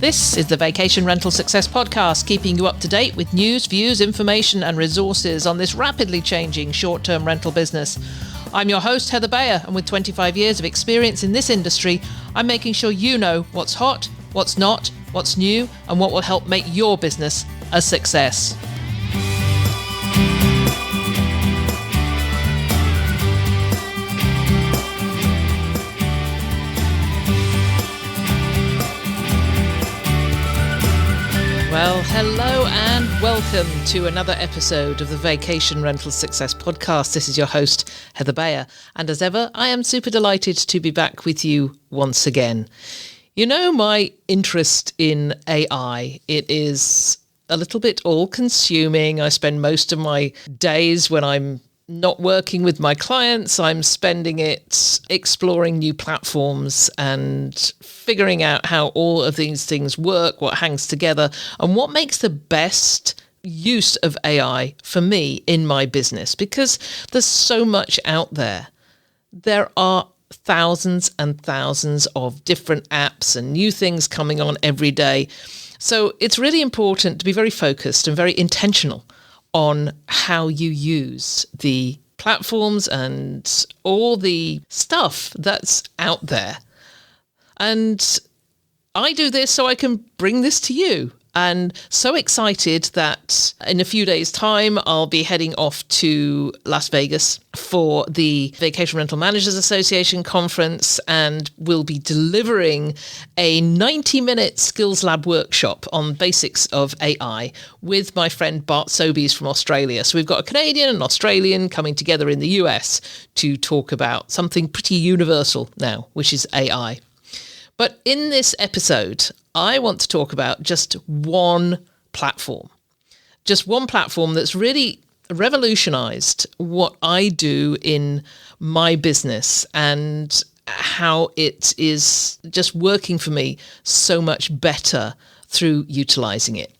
This is the Vacation Rental Success Podcast, keeping you up to date with news, views, information and resources on this rapidly changing short-term rental business. I'm your host, Heather Bayer, and with 25 years of experience in this industry, I'm making sure you know what's hot, what's not, what's new, and what will help make your business a success. Well, hello and welcome to another episode of the Vacation Rental Success Podcast. This is your host, Heather Bayer. And as ever, I am super delighted to be back with you once again. You know, my interest in AI, it is a little bit all-consuming. I spend most of my days when I'm not working with my clients, I'm spending it exploring new platforms and figuring out how all of these things work, what hangs together, and what makes the best use of AI for me in my business, because there's so much out there. There are thousands and thousands of different apps and new things coming on every day. So it's really important to be very focused and very intentional on how you use the platforms and all the stuff that's out there. And I do this so I can bring this to you. And so excited that in a few days' time, I'll be heading off to Las Vegas for the Vacation Rental Managers Association conference, and we'll be delivering a 90-minute skills lab workshop on basics of AI with my friend Bart Sobies from Australia. So we've got a Canadian and Australian coming together in the US to talk about something pretty universal now, which is AI. But in this episode, I want to talk about just one platform that's really revolutionized what I do in my business and how it is just working for me so much better through utilizing it.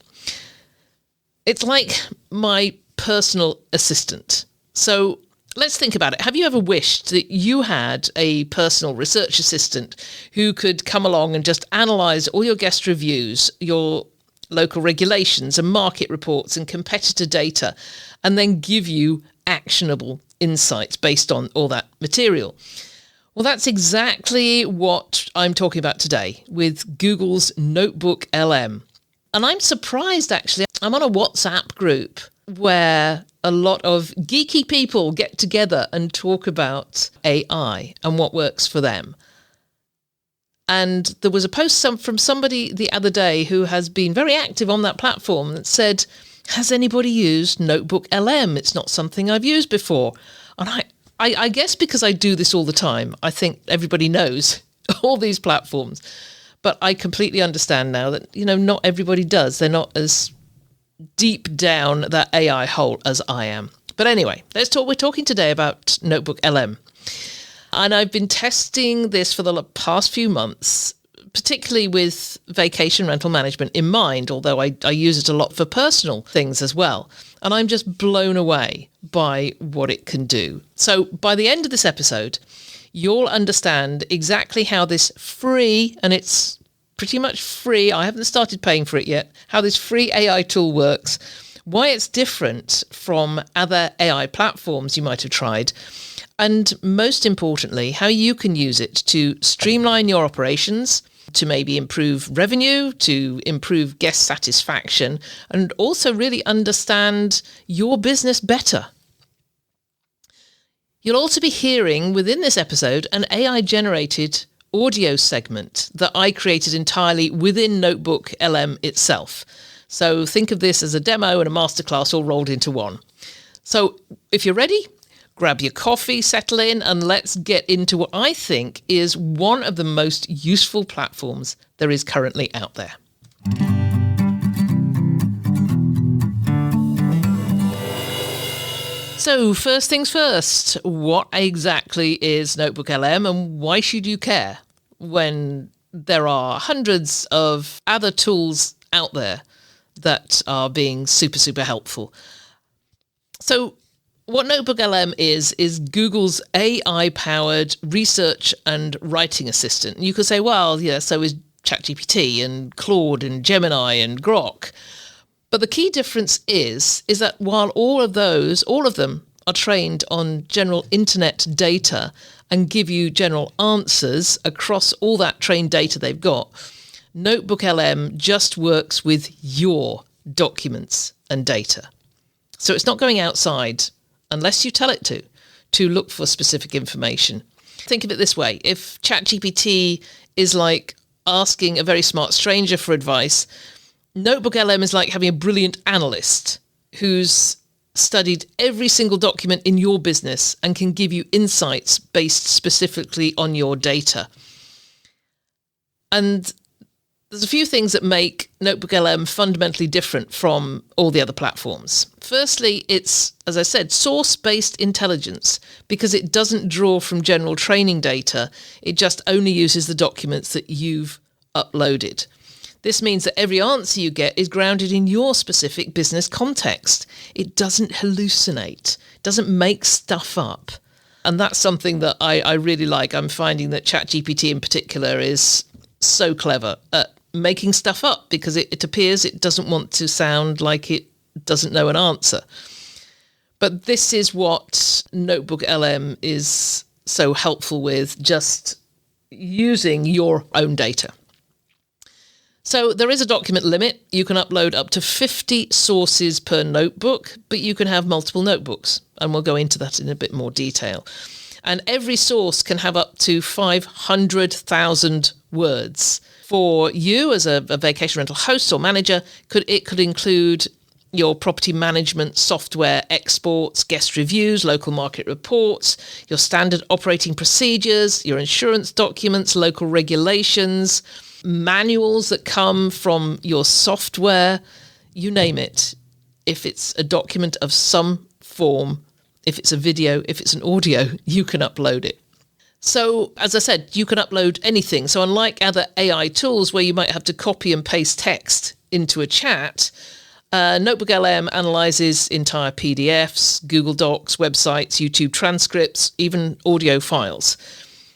It's like my personal assistant. So let's think about it. Have you ever wished that you had a personal research assistant who could come along and just analyze all your guest reviews, your local regulations and market reports and competitor data, and then give you actionable insights based on all that material? Well, that's exactly what I'm talking about today with Google's NotebookLM. And I'm surprised, actually. I'm on a WhatsApp group where a lot of geeky people get together and talk about AI and what works for them. And there was a post from somebody the other day who has been very active on that platform that said, has anybody used NotebookLM? It's not something I've used before. And I guess because I do this all the time, I think everybody knows all these platforms. But I completely understand now that, not everybody does. They're not as deep down that AI hole as I am. But anyway, we're talking today about NotebookLM. And I've been testing this for the past few months, particularly with vacation rental management in mind, although I use it a lot for personal things as well. And I'm just blown away by what it can do. So by the end of this episode, you'll understand exactly how this free, and it's pretty much free, I haven't started paying for it yet, how this free AI tool works, why it's different from other AI platforms you might have tried, and most importantly, how you can use it to streamline your operations, to maybe improve revenue, to improve guest satisfaction, and also really understand your business better. You'll also be hearing within this episode an AI-generated audio segment that I created entirely within NotebookLM itself. So think of this as a demo and a masterclass all rolled into one. So if you're ready, grab your coffee, settle in, and let's get into what I think is one of the most useful platforms there is currently out there. So first things first, what exactly is NotebookLM and why should you care when there are hundreds of other tools out there that are being super, super helpful? So what NotebookLM is Google's AI-powered research and writing assistant. You could say, well, yeah, so is ChatGPT and Claude and Gemini and Grok. But the key difference is that while all of them are trained on general internet data and give you general answers across all that trained data they've got, NotebookLM just works with your documents and data. So it's not going outside unless you tell it to look for specific information. Think of it this way. If ChatGPT is like asking a very smart stranger for advice, NotebookLM is like having a brilliant analyst who's studied every single document in your business and can give you insights based specifically on your data. And there's a few things that make NotebookLM fundamentally different from all the other platforms. Firstly, it's, as I said, source-based intelligence because it doesn't draw from general training data. It just only uses the documents that you've uploaded. This means that every answer you get is grounded in your specific business context. It doesn't hallucinate, doesn't make stuff up. And that's something that I really like. I'm finding that ChatGPT in particular is so clever at making stuff up because it appears it doesn't want to sound like it doesn't know an answer. But this is what NotebookLM is so helpful with, just using your own data. So there is a document limit. You can upload up to 50 sources per notebook, but you can have multiple notebooks, and we'll go into that in a bit more detail. And every source can have up to 500,000 words. For you as a vacation rental host or manager, it could include your property management software exports, guest reviews, local market reports, your standard operating procedures, your insurance documents, local regulations, manuals that come from your software, you name it. If it's a document of some form, if it's a video, if it's an audio, you can upload it. So, as I said, you can upload anything. So unlike other AI tools where you might have to copy and paste text into a chat, NotebookLM analyzes entire PDFs, Google Docs, websites, YouTube transcripts, even audio files.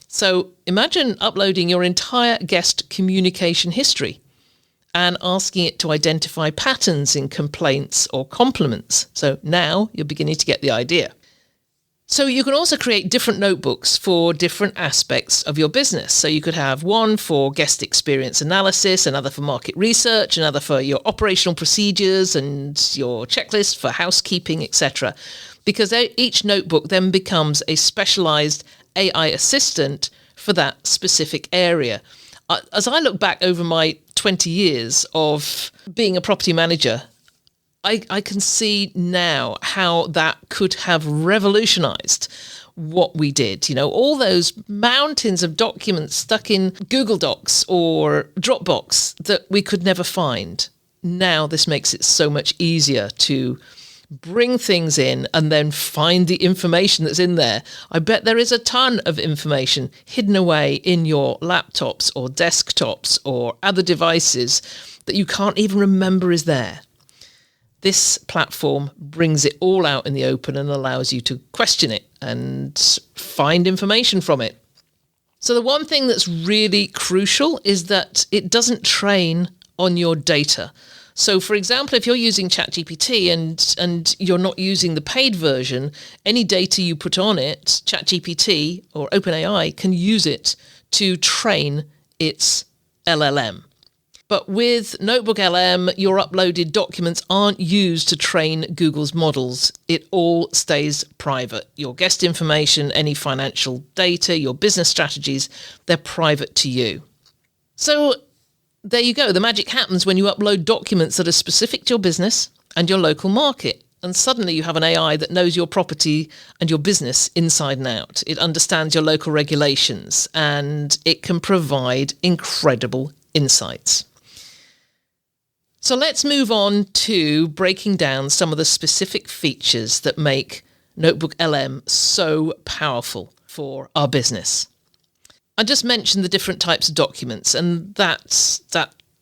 So imagine uploading your entire guest communication history and asking it to identify patterns in complaints or compliments. So now you're beginning to get the idea. So you can also create different notebooks for different aspects of your business. So you could have one for guest experience analysis, another for market research, another for your operational procedures and your checklist for housekeeping, etc. Because each notebook then becomes a specialized AI assistant for that specific area. As I look back over my 20 years of being a property manager, I can see now how that could have revolutionized what we did. You know, all those mountains of documents stuck in Google Docs or Dropbox that we could never find. Now this makes it so much easier to bring things in and then find the information that's in there. I bet there is a ton of information hidden away in your laptops or desktops or other devices that you can't even remember is there. This platform brings it all out in the open and allows you to question it and find information from it. So the one thing that's really crucial is that it doesn't train on your data. So, for example, if you're using ChatGPT and you're not using the paid version, any data you put on it, ChatGPT or OpenAI can use it to train its LLM. But with NotebookLM, your uploaded documents aren't used to train Google's models. It all stays private. Your guest information, any financial data, your business strategies, they're private to you. So there you go. The magic happens when you upload documents that are specific to your business and your local market. And suddenly you have an AI that knows your property and your business inside and out. It understands your local regulations and it can provide incredible insights. So let's move on to breaking down some of the specific features that make NotebookLM so powerful for our business. I just mentioned the different types of documents, and that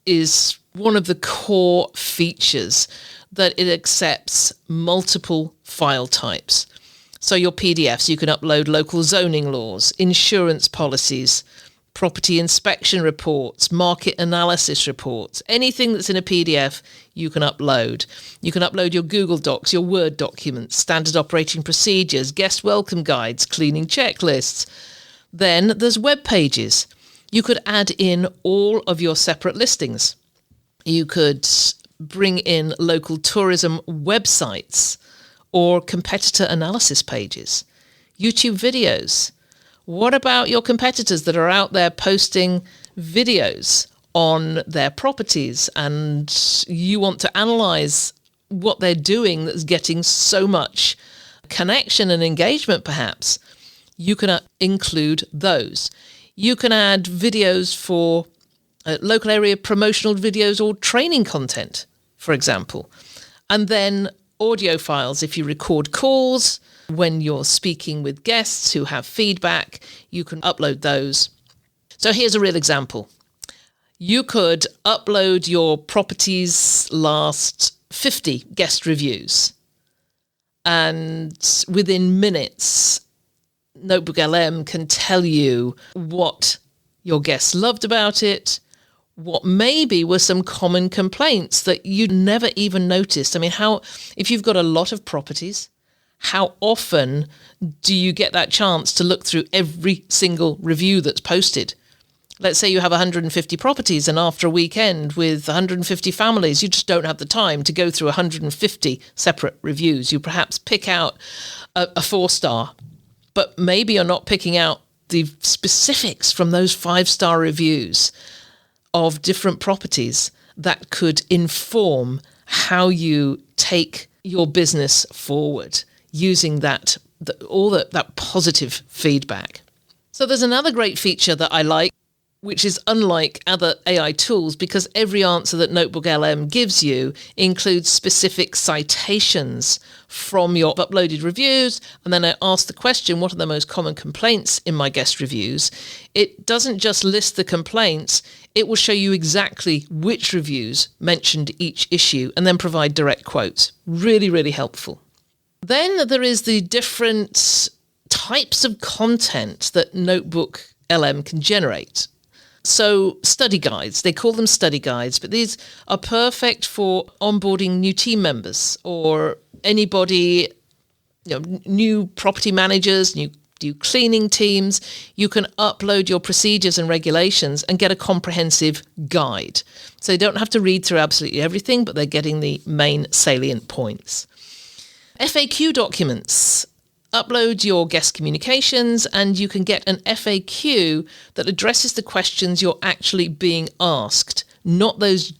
is one of the core features, that it accepts multiple file types. So your PDFs, you can upload local zoning laws, insurance policies, property inspection reports, market analysis reports, anything that's in a PDF, you can upload. You can upload your Google Docs, your Word documents, standard operating procedures, guest welcome guides, cleaning checklists. Then there's web pages. You could add in all of your separate listings. You could bring in local tourism websites or competitor analysis pages, YouTube videos. What about your competitors that are out there posting videos on their properties and you want to analyze what they're doing that's getting so much connection and engagement perhaps? You can include those. You can add videos for local area promotional videos or training content, for example. And then audio files if you record calls. When you're speaking with guests who have feedback, you can upload those. So here's a real example. You could upload your property's last 50 guest reviews, and within minutes, NotebookLM can tell you what your guests loved about it, what maybe were some common complaints that you never even noticed. I mean, if you've got a lot of properties, how often do you get that chance to look through every single review that's posted? Let's say you have 150 properties, and after a weekend with 150 families, you just don't have the time to go through 150 separate reviews. You perhaps pick out a 4-star, but maybe you're not picking out the specifics from those 5-star reviews of different properties that could inform how you take your business forward, using that positive feedback. So there's another great feature that I like, which is unlike other AI tools, because every answer that NotebookLM gives you includes specific citations from your uploaded reviews. And then I ask the question, what are the most common complaints in my guest reviews? It doesn't just list the complaints, it will show you exactly which reviews mentioned each issue and then provide direct quotes. Really, really helpful. Then there is the different types of content that NotebookLM can generate. So study guides, they call them study guides, but these are perfect for onboarding new team members or anybody, new property managers, new cleaning teams. You can upload your procedures and regulations and get a comprehensive guide. So they don't have to read through absolutely everything, but they're getting the main salient points. FAQ documents. Upload your guest communications and you can get an FAQ that addresses the questions you're actually being asked, not those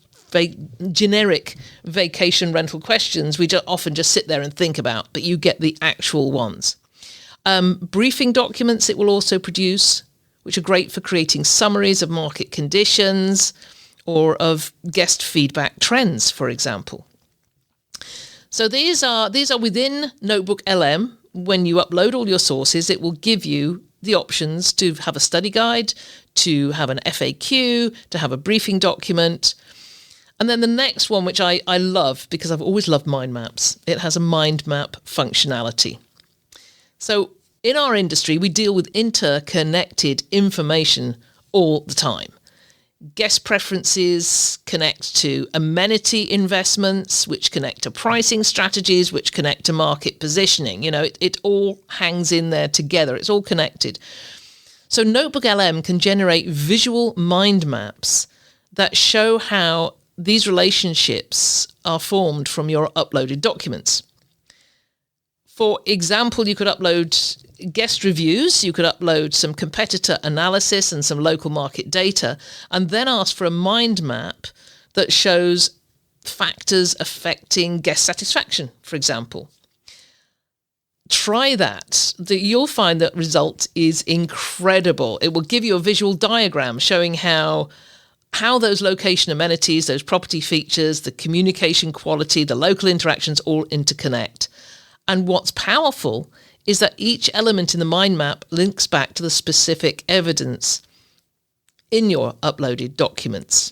generic vacation rental questions we often just sit there and think about, but you get the actual ones. Briefing documents it will also produce, which are great for creating summaries of market conditions or of guest feedback trends, for example. So these are within NotebookLM. When you upload all your sources, it will give you the options to have a study guide, to have an FAQ, to have a briefing document. And then the next one, which I love because I've always loved mind maps, it has a mind map functionality. So in our industry, we deal with interconnected information all the time. Guest preferences connect to amenity investments, which connect to pricing strategies, which connect to market positioning. It all hangs in there together. It's all connected. So NotebookLM can generate visual mind maps that show how these relationships are formed from your uploaded documents. For example, you could upload guest reviews, you could upload some competitor analysis and some local market data, and then ask for a mind map that shows factors affecting guest satisfaction, for example. Try that. You'll find that result is incredible. It will give you a visual diagram showing how those location amenities, those property features, the communication quality, the local interactions all interconnect. And what's powerful is that each element in the mind map links back to the specific evidence in your uploaded documents.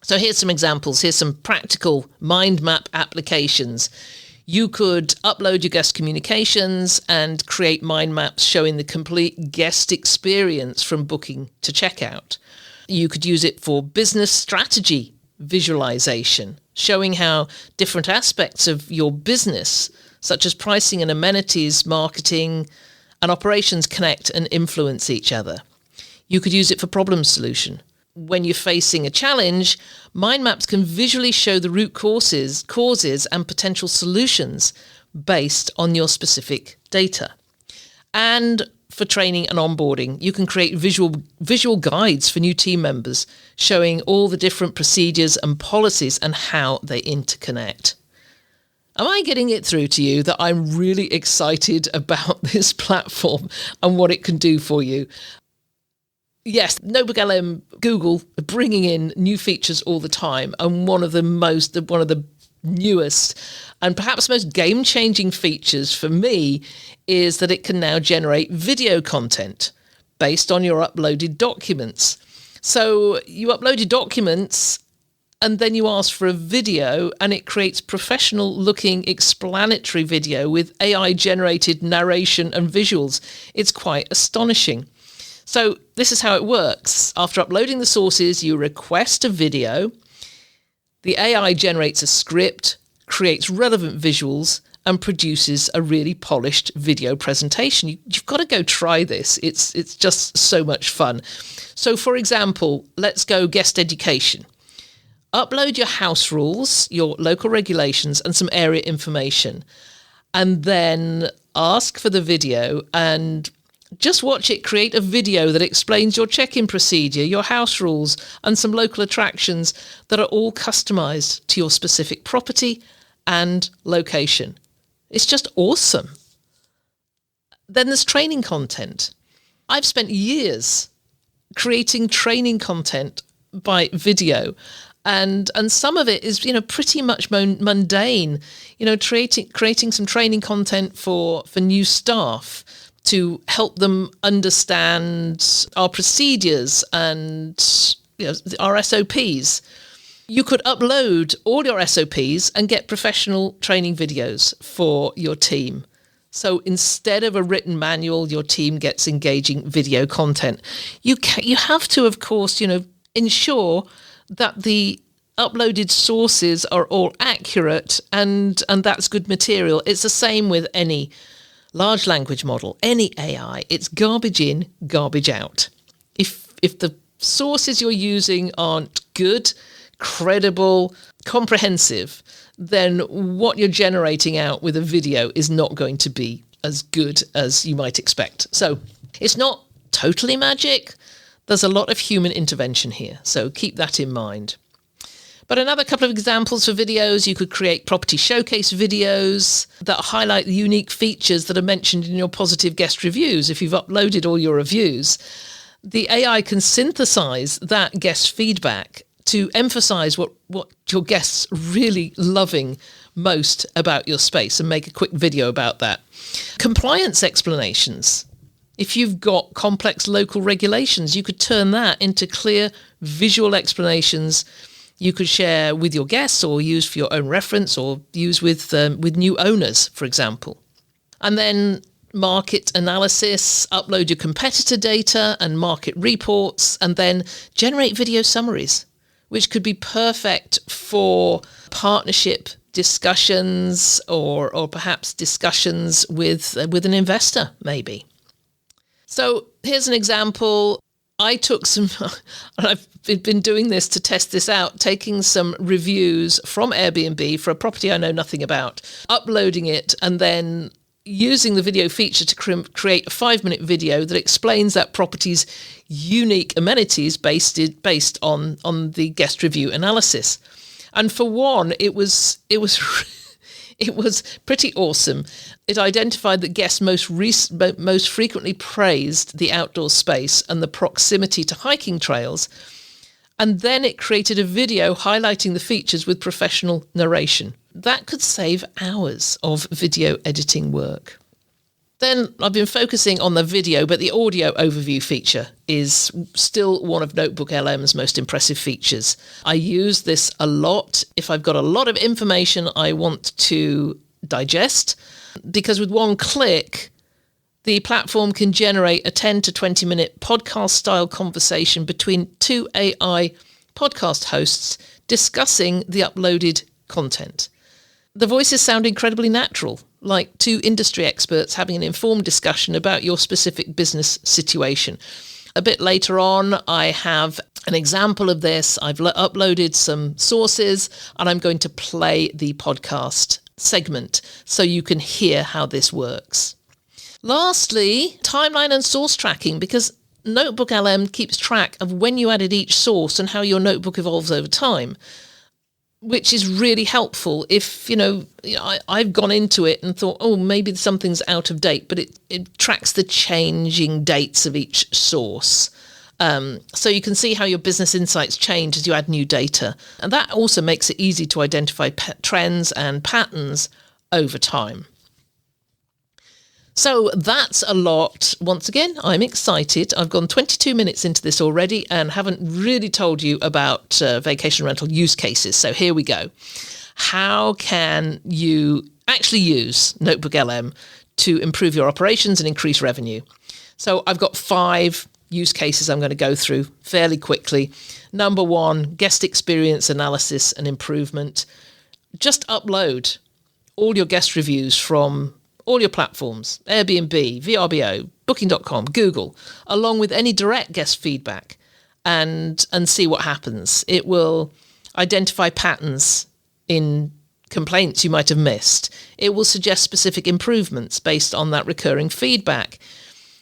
So here's some examples. Here's some practical mind map applications. You could upload your guest communications and create mind maps showing the complete guest experience from booking to checkout. You could use it for business strategy visualization, showing how different aspects of your business, such as pricing and amenities, marketing, and operations, connect and influence each other. You could use it for problem solution. When you're facing a challenge, mind maps can visually show the root causes and potential solutions based on your specific data. And for training and onboarding, you can create visual guides for new team members, showing all the different procedures and policies and how they interconnect. Am I getting it through to you that I'm really excited about this platform and what it can do for you? Yes, NotebookLM, Google are bringing in new features all the time, and one of the newest and perhaps most game-changing features for me is that it can now generate video content based on your uploaded documents. So you upload your documents and then you ask for a video, and it creates professional-looking explanatory video with AI-generated narration and visuals. It's quite astonishing. So this is how it works. After uploading the sources, you request a video. The AI generates a script, creates relevant visuals, and produces a really polished video presentation. You've got to go try this. It's just so much fun. So for example, let's go guest education. Upload your house rules, your local regulations, and some area information, and then ask for the video and just watch it create a video that explains your check-in procedure, your house rules, and some local attractions that are all customized to your specific property and location. It's just awesome. Then there's training content. I've spent years creating training content by video, and some of it is, pretty much mundane. Creating some training content for new staff to help them understand our procedures and our SOPs. You could upload all your SOPs and get professional training videos for your team. So instead of a written manual, your team gets engaging video content. You have to, of course, ensure that the uploaded sources are all accurate and that's good material. It's the same with any large language model, any AI. It's garbage in, garbage out. If the sources you're using aren't good, credible, comprehensive, then what you're generating out with a video is not going to be as good as you might expect. So it's not totally magic. There's a lot of human intervention here, so keep that in mind. But another couple of examples for videos, you could create property showcase videos that highlight the unique features that are mentioned in your positive guest reviews. If you've uploaded all your reviews, the AI can synthesize that guest feedback to emphasize what your guests really loving most about your space and make a quick video about that. Compliance explanations. If you've got complex local regulations, you could turn that into clear visual explanations you could share with your guests or use for your own reference or use with new owners, for example. And then market analysis, upload your competitor data and market reports, and then generate video summaries, which could be perfect for partnership discussions or perhaps discussions with an investor, maybe. So here's an example. I took some, and I've been doing this to test this out, taking some reviews from Airbnb for a property I know nothing about, uploading it, and then using the video feature to create a 5-minute video that explains that property's unique amenities based on the guest review analysis. And for one, it was it was pretty awesome. It identified that guests most frequently praised the outdoor space and the proximity to hiking trails. And then it created a video highlighting the features with professional narration. That could save hours of video editing work. Then I've been focusing on the video, but the audio overview feature is still one of NotebookLM's most impressive features. I use this a lot. If I've got a lot of information I want to digest, because with one click, the platform can generate a 10 to 20 minute podcast style conversation between two AI podcast hosts discussing the uploaded content. The voices sound incredibly natural, like two industry experts having an informed discussion about your specific business situation. A bit later on, I have an example of this. I've uploaded some sources, and I'm going to play the podcast segment so you can hear how this works. Lastly, timeline and source tracking, because NotebookLM keeps track of when you added each source and how your notebook evolves over time, which is really helpful if, I've gone into it and thought, oh, maybe something's out of date, but it tracks the changing dates of each source. So you can see how your business insights change as you add new data. And that also makes it easy to identify trends and patterns over time. So that's a lot. Once again, I'm excited. I've gone 22 minutes into this already and haven't really told you about vacation rental use cases. So here we go. How can you actually use NotebookLM to improve your operations and increase revenue? So I've got 5 use cases I'm going to go through fairly quickly. Number 1, guest experience analysis and improvement. Just upload all your guest reviews from all your platforms, Airbnb, VRBO, Booking.com, Google, along with any direct guest feedback, and see what happens. It will identify patterns in complaints you might have missed. It will suggest specific improvements based on that recurring feedback.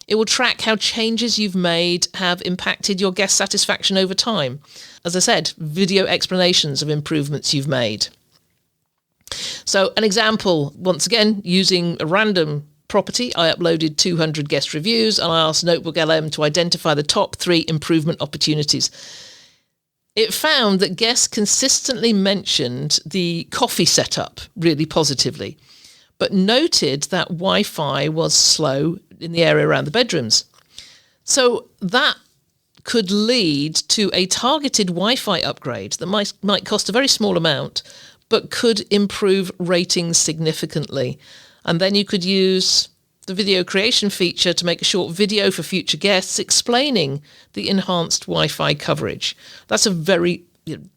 It will track how changes you've made have impacted your guest satisfaction over time. As I said, video explanations of improvements you've made. So an example, once again, using a random property, I uploaded 200 guest reviews and I asked NotebookLM to identify the top 3 improvement opportunities. It found that guests consistently mentioned the coffee setup really positively, but noted that Wi-Fi was slow in the area around the bedrooms. So that could lead to a targeted Wi-Fi upgrade that might cost a very small amount, but could improve ratings significantly. And then you could use the video creation feature to make a short video for future guests explaining the enhanced Wi-Fi coverage. That's a very,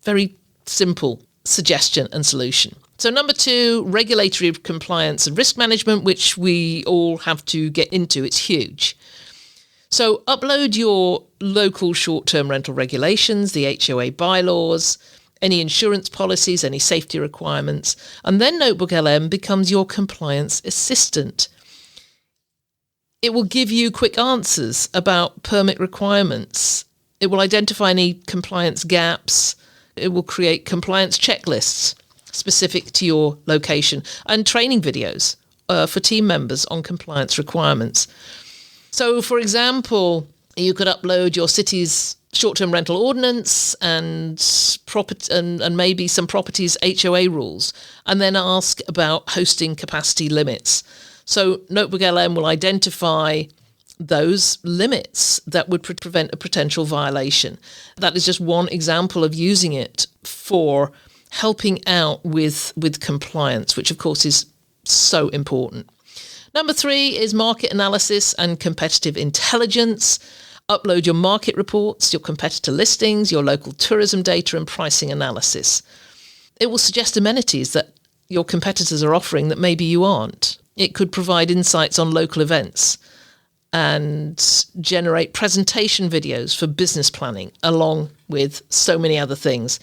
very simple suggestion and solution. So number 2, regulatory compliance and risk management, which we all have to get into. It's huge. So upload your local short-term rental regulations, the HOA bylaws, any insurance policies, any safety requirements, and then NotebookLM becomes your compliance assistant. It will give you quick answers about permit requirements. It will identify any compliance gaps. It will create compliance checklists specific to your location and training videos for team members on compliance requirements. So, for example, you could upload your city's short-term rental ordinance and maybe some properties' HOA rules, and then ask about hosting capacity limits. So NotebookLM will identify those limits that would prevent a potential violation. That is just one example of using it for helping out with compliance, which of course is so important. Number 3 is market analysis and competitive intelligence. Upload your market reports, your competitor listings, your local tourism data and pricing analysis. It will suggest amenities that your competitors are offering that maybe you aren't. It could provide insights on local events and generate presentation videos for business planning, along with so many other things.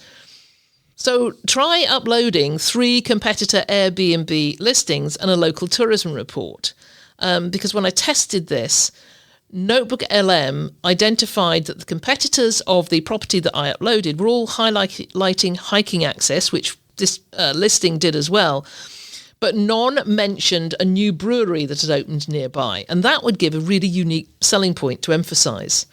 So try uploading 3 competitor Airbnb listings and a local tourism report. Because when I tested this, NotebookLM identified that the competitors of the property that I uploaded were all highlighting hiking access, which this listing did as well, but none mentioned a new brewery that had opened nearby, and that would give a really unique selling point to emphasise.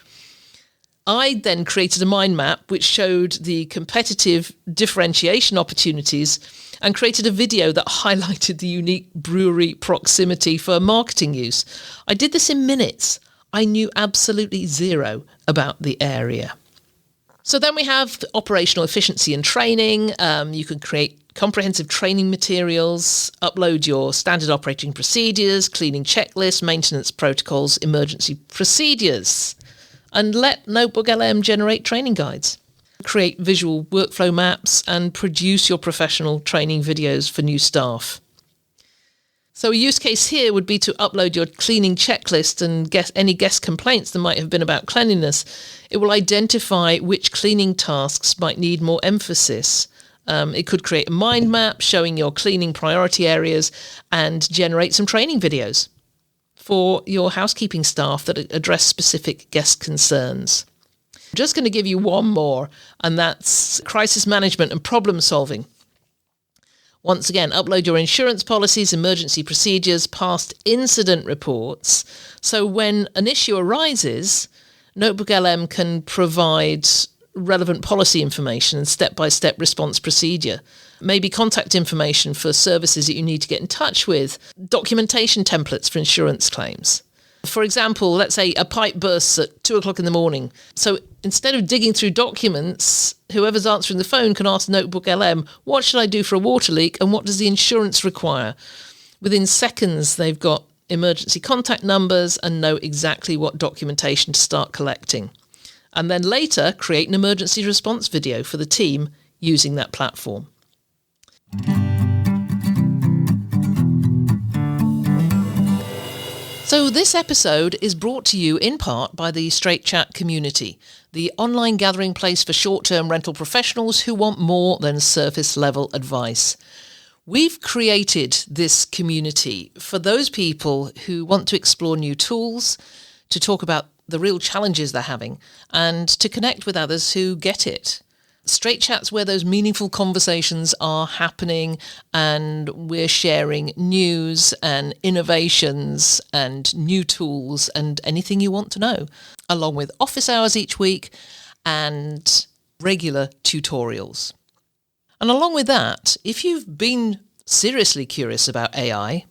I then created a mind map which showed the competitive differentiation opportunities and created a video that highlighted the unique brewery proximity for marketing use. I did this in minutes. I knew absolutely zero about the area. So then we have operational efficiency and training. You can create comprehensive training materials, upload your standard operating procedures, cleaning checklists, maintenance protocols, emergency procedures, and let NotebookLM generate training guides. Create visual workflow maps and produce your professional training videos for new staff. So a use case here would be to upload your cleaning checklist and get any guest complaints that might have been about cleanliness. It will identify which cleaning tasks might need more emphasis. It could create a mind map showing your cleaning priority areas and generate some training videos for your housekeeping staff that address specific guest concerns. I'm just going to give you one more, and that's crisis management and problem solving. Once again, upload your insurance policies, emergency procedures, past incident reports. So when an issue arises, NotebookLM can provide relevant policy information and step-by-step response procedure. Maybe contact information for services that you need to get in touch with, documentation templates for insurance claims. For example, let's say a pipe bursts at 2:00 in the morning. So instead of digging through documents, whoever's answering the phone can ask NotebookLM, what should I do for a water leak and what does the insurance require? Within seconds, they've got emergency contact numbers and know exactly what documentation to start collecting. And then later, create an emergency response video for the team using that platform. So this episode is brought to you in part by the Straight Chat community, the online gathering place for short-term rental professionals who want more than surface-level advice. We've created this community for those people who want to explore new tools, to talk about the real challenges they're having, and to connect with others who get it. Straight Chat's where those meaningful conversations are happening, and we're sharing news and innovations and new tools and anything you want to know, along with office hours each week and regular tutorials. And along with that, if you've been seriously curious about AI,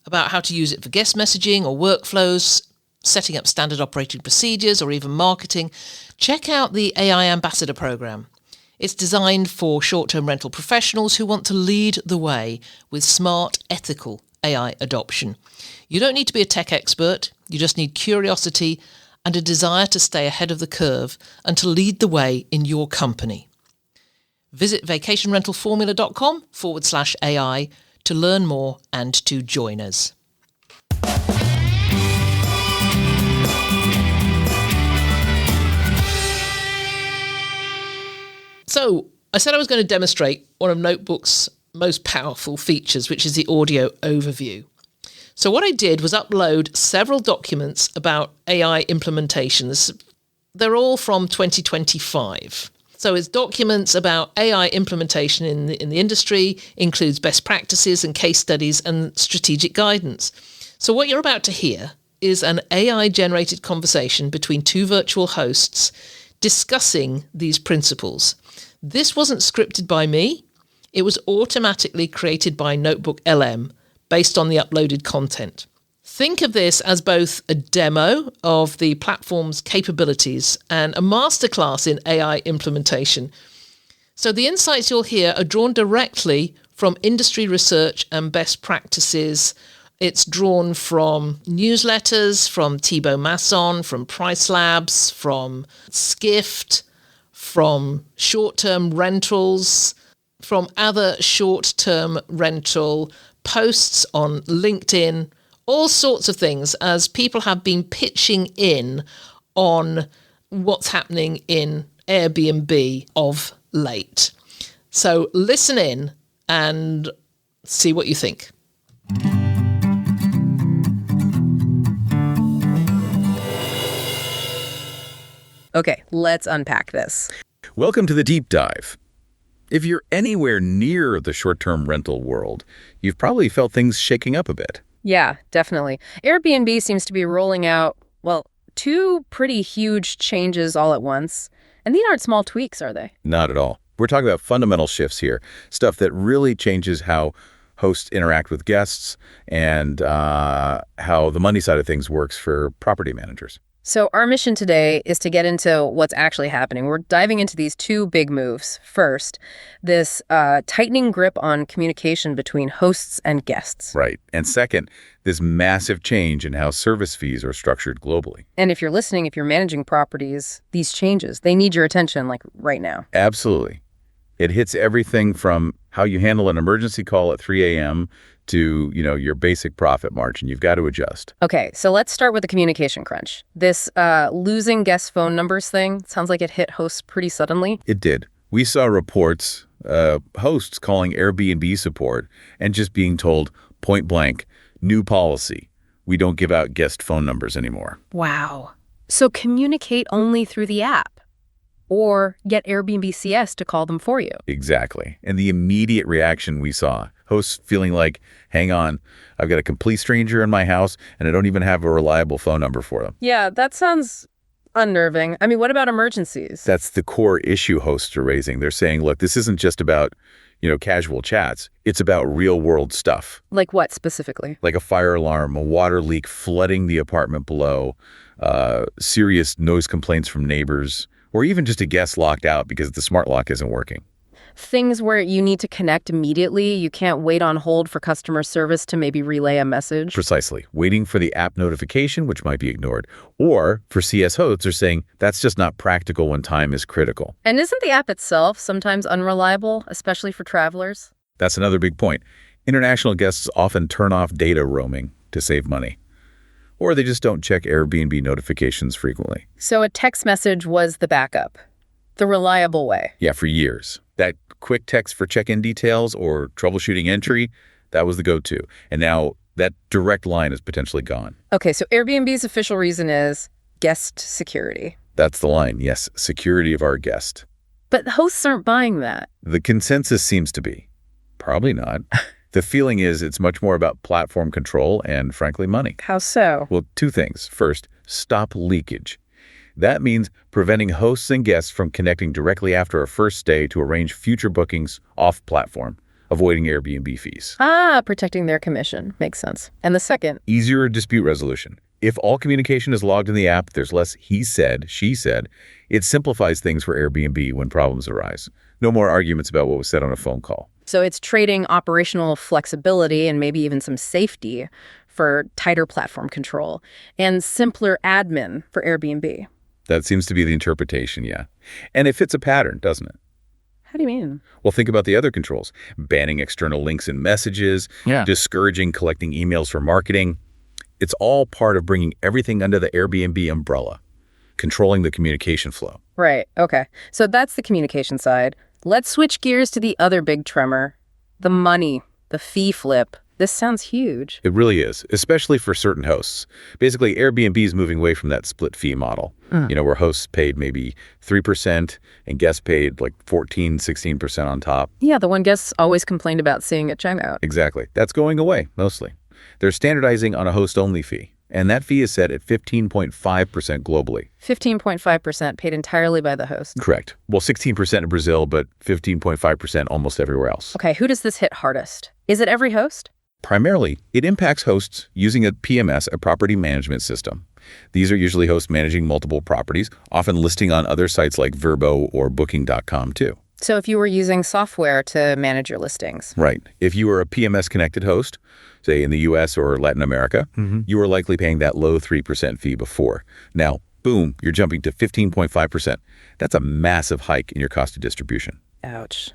about how to use it for guest messaging or workflows, setting up standard operating procedures or even marketing, check out the AI Ambassador Program. It's designed for short-term rental professionals who want to lead the way with smart, ethical AI adoption. You don't need to be a tech expert. You just need curiosity and a desire to stay ahead of the curve and to lead the way in your company. Visit vacationrentalformula.com/AI to learn more and to join us. So I said I was going to demonstrate one of Notebook's most powerful features, which is the audio overview. So what I did was upload several documents about AI implementations. They're all from 2025. So it's documents about AI implementation in the industry, includes best practices and case studies and strategic guidance. So what you're about to hear is an AI-generated conversation between two virtual hosts discussing these principles. This wasn't scripted by me. It was automatically created by NotebookLM based on the uploaded content. Think of this as both a demo of the platform's capabilities and a masterclass in AI implementation. So the insights you'll hear are drawn directly from industry research and best practices. It's drawn from newsletters, from Thibaut Masson, from Price Labs, from Skift, from short-term rentals, from other short-term rental posts on LinkedIn, all sorts of things, as people have been pitching in on what's happening in Airbnb of late. So listen in and see what you think. Okay, let's unpack this. Welcome to the deep dive. If you're anywhere near the short-term rental world, you've probably felt things shaking up a bit. Yeah, definitely. Airbnb seems to be rolling out, two pretty huge changes all at once. And these aren't small tweaks, are they? Not at all. We're talking about fundamental shifts here, stuff that really changes how hosts interact with guests and how the money side of things works for property managers. So our mission today is to get into what's actually happening. We're diving into these two big moves. First, this tightening grip on communication between hosts and guests. Right. And second, this massive change in how service fees are structured globally. And if you're listening, if you're managing properties, these changes, they need your attention like right now. Absolutely. It hits everything from how you handle an emergency call at 3 a.m. to, your basic profit margin. You've got to adjust. Okay, so let's start with the communication crunch. This losing guest phone numbers thing, sounds like it hit hosts pretty suddenly. It did. We saw reports, hosts calling Airbnb support and just being told point blank, new policy. We don't give out guest phone numbers anymore. Wow. So communicate only through the app. Or get Airbnb CS to call them for you. Exactly. And the immediate reaction we saw, hosts feeling like, hang on, I've got a complete stranger in my house and I don't even have a reliable phone number for them. Yeah, that sounds unnerving. I mean, what about emergencies? That's the core issue hosts are raising. They're saying, look, this isn't just about, casual chats. It's about real world stuff. Like what specifically? Like a fire alarm, a water leak flooding the apartment below, serious noise complaints from neighbors, or even just a guest locked out because the smart lock isn't working. Things where you need to connect immediately. You can't wait on hold for customer service to maybe relay a message. Precisely. Waiting for the app notification, which might be ignored. Or for CS hosts are saying that's just not practical when time is critical. And isn't the app itself sometimes unreliable, especially for travelers? That's another big point. International guests often turn off data roaming to save money. Or they just don't check Airbnb notifications frequently. So a text message was the backup, the reliable way. Yeah, for years. That quick text for check-in details or troubleshooting entry, that was the go-to. And now that direct line is potentially gone. Okay, so Airbnb's official reason is guest security. That's the line, yes, security of our guest. But hosts aren't buying that. The consensus seems to be, probably not. The feeling is it's much more about platform control and, frankly, money. How so? Well, two things. First, stop leakage. That means preventing hosts and guests from connecting directly after a first stay to arrange future bookings off-platform, avoiding Airbnb fees. Protecting their commission. Makes sense. And the second? Easier dispute resolution. If all communication is logged in the app, there's less he said, she said. It simplifies things for Airbnb when problems arise. No more arguments about what was said on a phone call. So it's trading operational flexibility and maybe even some safety for tighter platform control and simpler admin for Airbnb. That seems to be the interpretation, yeah. And it fits a pattern, doesn't it? How do you mean? Well, think about the other controls. Banning external links and messages, discouraging collecting emails for marketing. It's all part of bringing everything under the Airbnb umbrella, controlling the communication flow. Right. Okay. So that's the communication side. Let's switch gears to the other big tremor, the money, the fee flip. This sounds huge. It really is, especially for certain hosts. Basically, Airbnb is moving away from that split fee model, where hosts paid maybe 3% and guests paid like 14, 16% on top. Yeah, the one guests always complained about seeing at checkout. Exactly. That's going away, mostly. They're standardizing on a host-only fee, and that fee is set at 15.5% globally. 15.5% paid entirely by the host. Correct. Well, 16% in Brazil, but 15.5% almost everywhere else. Okay, who does this hit hardest? Is it every host? Primarily, it impacts hosts using a PMS, a property management system. These are usually hosts managing multiple properties, often listing on other sites like Vrbo or Booking.com too. So if you were using software to manage your listings. Right. If you were a PMS-connected host, say in the U.S. or Latin America, you were likely paying that low 3% fee before. Now, boom, you're jumping to 15.5%. That's a massive hike in your cost of distribution. Ouch.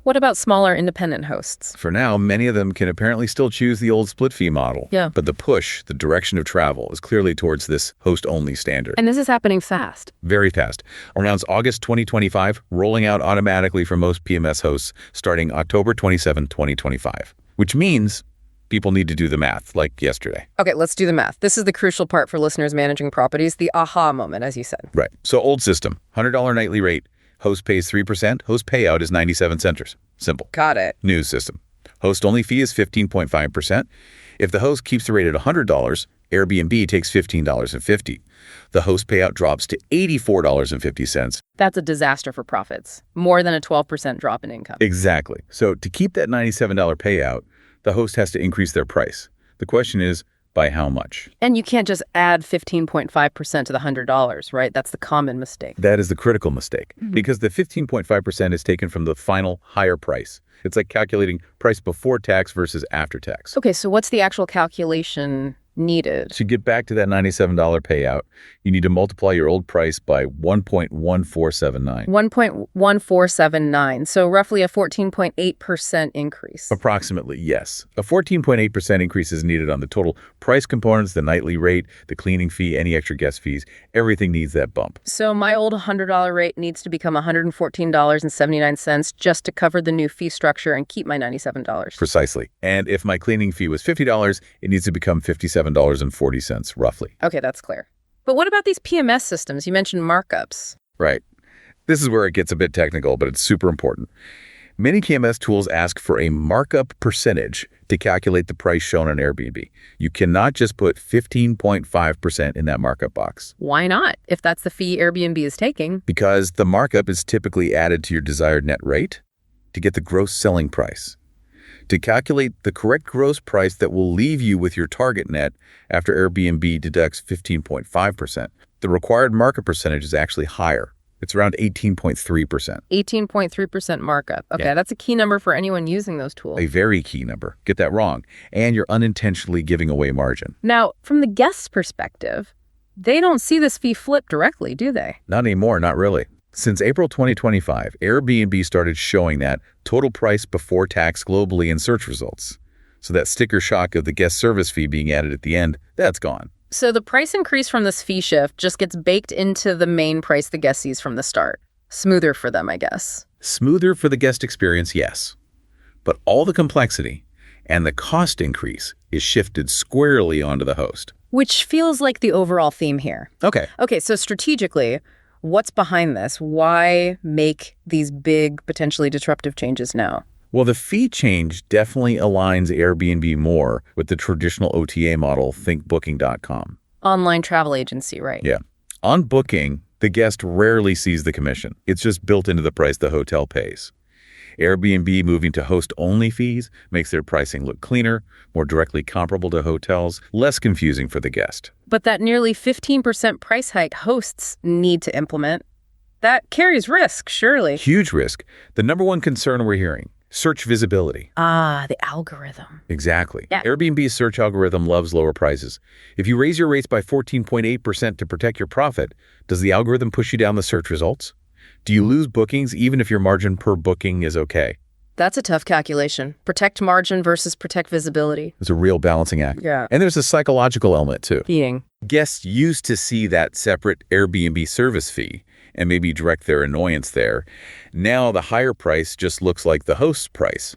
What about smaller independent hosts? For now, many of them can apparently still choose the old split fee model. Yeah. But the push, the direction of travel, is clearly towards this host-only standard. And this is happening fast. Very fast. Around August 2025, rolling out automatically for most PMS hosts starting October 27, 2025. Which means people need to do the math, like yesterday. Okay, let's do the math. This is the crucial part for listeners managing properties, the aha moment, as you said. Right. So old system, $100 nightly rate. Host pays 3%. Host payout is 97 centers. Simple. Got it. New system. Host only fee is 15.5%. If the host keeps the rate at $100, Airbnb takes $15.50. The host payout drops to $84.50. That's a disaster for profits. More than a 12% drop in income. Exactly. So to keep that $97 payout, the host has to increase their price. The question is, by how much? And you can't just add 15.5% to the $100, right? That's the common mistake. That is the critical mistake, because the 15.5% is taken from the final higher price. It's like calculating price before tax versus after tax. Okay, so what's the actual calculation needed? To get back to that $97 payout, you need to multiply your old price by 1.1479. 1.1479, so roughly a 14.8% increase. Approximately, yes. A 14.8% increase is needed on the total price components, the nightly rate, the cleaning fee, any extra guest fees. Everything needs that bump. So my old $100 rate needs to become $114.79 just to cover the new fee structure and keep my $97. Precisely. And if my cleaning fee was $50, it needs to become $57.40, roughly. Okay, that's clear. But what about these PMS systems? You mentioned markups. Right. This is where it gets a bit technical, but it's super important. Many PMS tools ask for a markup percentage to calculate the price shown on Airbnb. You cannot just put 15.5% in that markup box. Why not, if that's the fee Airbnb is taking? Because the markup is typically added to your desired net rate to get the gross selling price. To calculate the correct gross price that will leave you with your target net after Airbnb deducts 15.5%, the required markup percentage is actually higher. It's around 18.3%. 18.3% markup. Okay, Yeah. That's a key number for anyone using those tools. A very key number. Get that wrong. And you're unintentionally giving away margin. Now, from the guest's perspective, they don't see this fee flip directly, do they? Not anymore, not really. Since April 2025, Airbnb started showing that total price before tax globally in search results. So that sticker shock of the guest service fee being added at the end, that's gone. So the price increase from this fee shift just gets baked into the main price the guest sees from the start. Smoother for them, I guess. Smoother for the guest experience, yes. But all the complexity and the cost increase is shifted squarely onto the host. Which feels like the overall theme here. Okay. Okay, so strategically, what's behind this? Why make these big, potentially disruptive changes now? Well, the fee change definitely aligns Airbnb more with the traditional OTA model, think Booking.com. Online travel agency, right? Yeah. On Booking, the guest rarely sees the commission. It's just built into the price the hotel pays. Airbnb moving to host-only fees makes their pricing look cleaner, more directly comparable to hotels, less confusing for the guest. But that nearly 15% price hike hosts need to implement, that carries risk, surely. Huge risk. The number one concern we're hearing, search visibility. Ah, the algorithm. Exactly. Yeah. Airbnb's search algorithm loves lower prices. If you raise your rates by 14.8% to protect your profit, does the algorithm push you down the search results? Do you lose bookings even if your margin per booking is okay? That's a tough calculation. Protect margin versus protect visibility. It's a real balancing act. Yeah. And there's a psychological element too. Being. Guests used to see that separate Airbnb service fee and maybe direct their annoyance there. Now the higher price just looks like the host's price.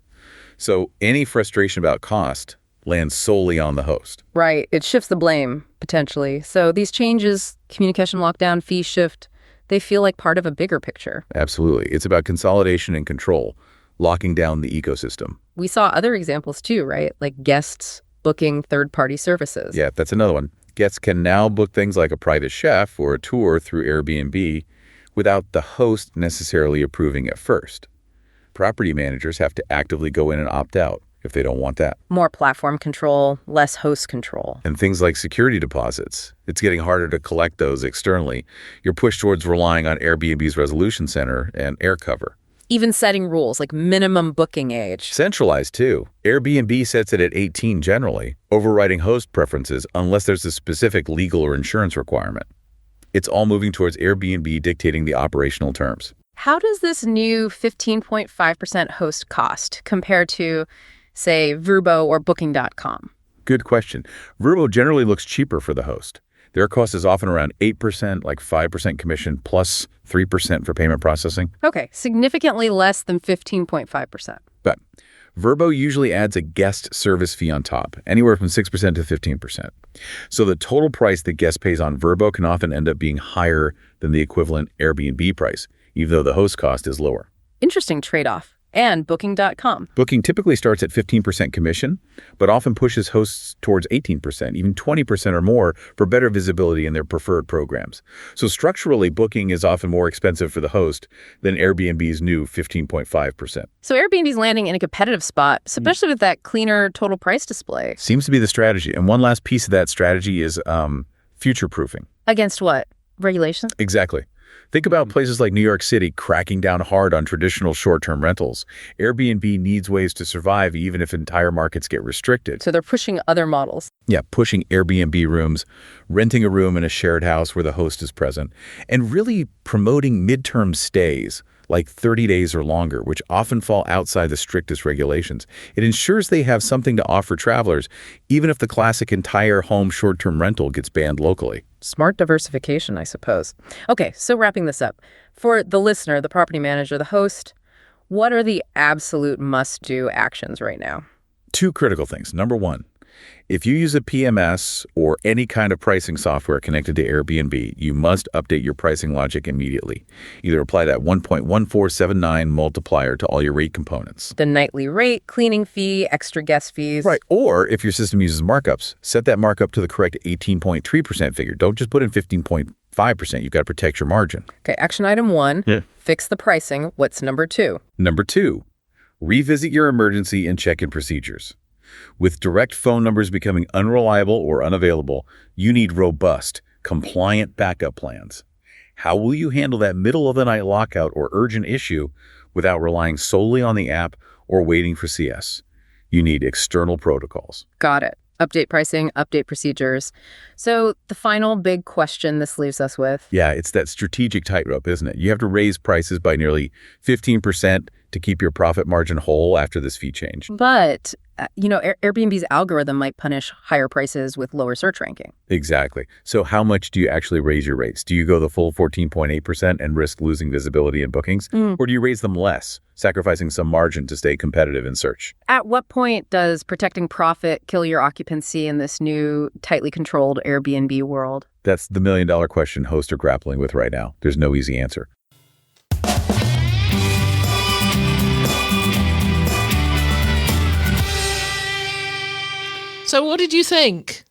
So any frustration about cost lands solely on the host. Right. It shifts the blame, potentially. So these changes, communication lockdown, fee shift, they feel like part of a bigger picture. Absolutely. It's about consolidation and control, locking down the ecosystem. We saw other examples too, right? Like guests booking third-party services. Yeah, that's another one. Guests can now book things like a private chef or a tour through Airbnb without the host necessarily approving it first. Property managers have to actively go in and opt out if they don't want that. More platform control, less host control. And things like security deposits, it's getting harder to collect those externally. You're pushed towards relying on Airbnb's resolution center and air cover. Even setting rules like minimum booking age. Centralized, too. Airbnb sets it at 18 generally, overriding host preferences unless there's a specific legal or insurance requirement. It's all moving towards Airbnb dictating the operational terms. How does this new 15.5% host cost compare to, say, Vrbo or Booking.com? Good question. Vrbo generally looks cheaper for the host. Their cost is often around 8%, like 5% commission, plus 3% for payment processing. Okay, significantly less than 15.5%. But Vrbo usually adds a guest service fee on top, anywhere from 6% to 15%. So the total price the guest pays on Vrbo can often end up being higher than the equivalent Airbnb price, even though the host cost is lower. Interesting trade-off. And Booking.com. Booking typically starts at 15% commission, but often pushes hosts towards 18%, even 20% or more for better visibility in their preferred programs. So structurally, Booking is often more expensive for the host than Airbnb's new 15.5%. So Airbnb's landing in a competitive spot, especially with that cleaner total price display. Seems to be the strategy. And one last piece of that strategy is future-proofing. Against what? Regulation? Exactly. Think about places like New York City cracking down hard on traditional short-term rentals. Airbnb needs ways to survive even if entire markets get restricted. So they're pushing other models. Yeah, pushing Airbnb rooms, renting a room in a shared house where the host is present, and really promoting midterm stays, like 30 days or longer, which often fall outside the strictest regulations. It ensures they have something to offer travelers, even if the classic entire home short-term rental gets banned locally. Smart diversification, I suppose. Okay, so wrapping this up. For the listener, the property manager, the host, what are the absolute must-do actions right now? Two critical things. Number one, if you use a PMS or any kind of pricing software connected to Airbnb, you must update your pricing logic immediately. Either apply that 1.1479 multiplier to all your rate components. The nightly rate, cleaning fee, extra guest fees. Right. Or if your system uses markups, set that markup to the correct 18.3% figure. Don't just put in 15.5%. You've got to protect your margin. Okay, action item 1, fix the pricing. What's number 2? Number 2, revisit your emergency and check-in procedures. With direct phone numbers becoming unreliable or unavailable, you need robust, compliant backup plans. How will you handle that middle-of-the-night lockout or urgent issue without relying solely on the app or waiting for CS? You need external protocols. Got it. Update pricing, update procedures. So the final big question this leaves us with. Yeah, it's that strategic tightrope, isn't it? You have to raise prices by nearly 15% to keep your profit margin whole after this fee change. But, Airbnb's algorithm might punish higher prices with lower search ranking. Exactly. So how much do you actually raise your rates? Do you go the full 14.8% and risk losing visibility in bookings? Or do you raise them less, sacrificing some margin to stay competitive in search? At what point does protecting profit kill your occupancy in this new, tightly controlled Airbnb world? That's the million-dollar question hosts are grappling with right now. There's no easy answer. So what did you think?